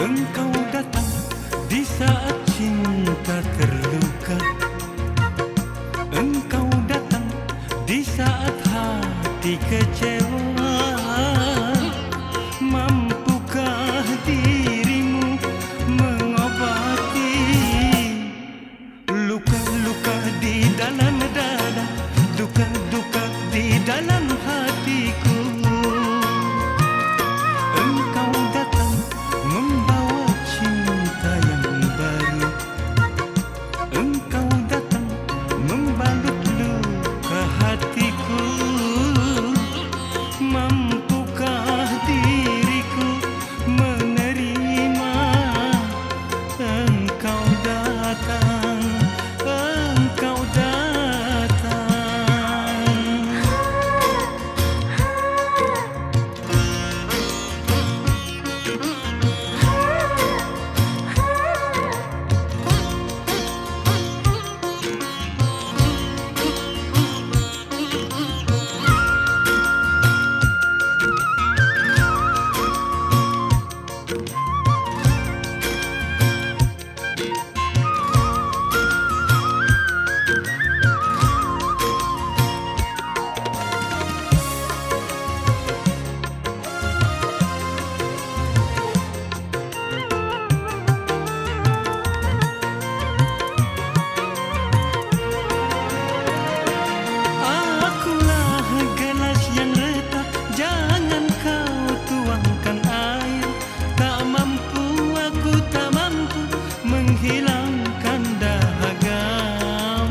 Engkau datang di saat cinta terluka. Engkau datang di saat hati kecewa. Mampukah dirimu mengobati luka-luka di dalam dada, duka-duka di dalam hatiku? Engkau datang membawa cinta yang baru. Engkau datang membalut luka hatiku. Mampukah diriku menerima? Engkau datang, engkau datang. Menghilangkan dahagamu.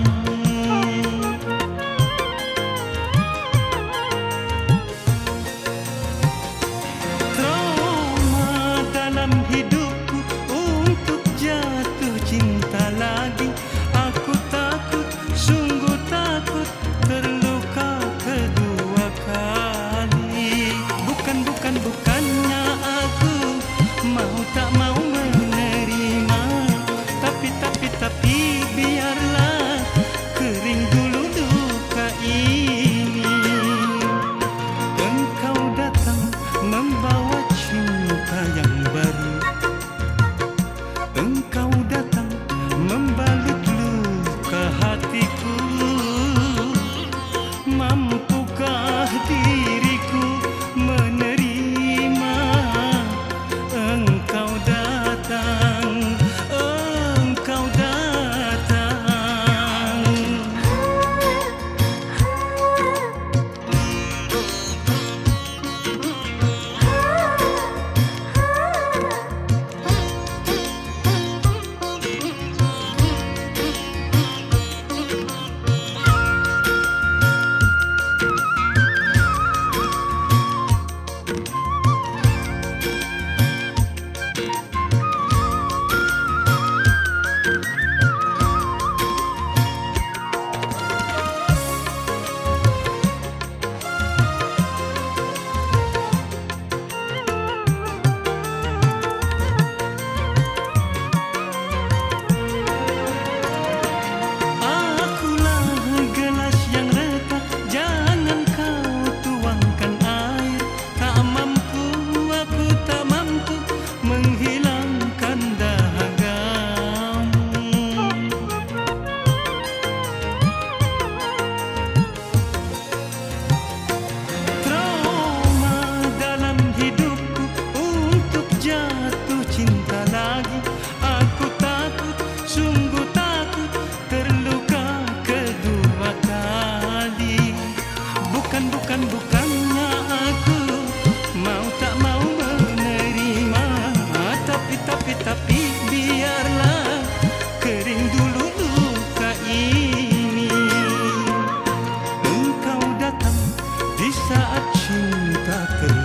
Trauma dalam hidupku untuk jatuh cinta lagi. Aku takut, sungguh takut terluka kedua kali. Bukannya aku mau tak mau menerima. Tapi biarlah kering dulu duka ini. Engkau datang membawa cinta yang baru. Engkau datang membalut luka hatiku. Mampukah diriku menerima? Engkau datang, engkau datang. Cinta lagi, aku takut, sungguh takut terluka kedua kali. Bukannya aku mau tak mau menerima. Tapi biarlah kering dulu luka ini. Engkau datang di saat cinta terluka.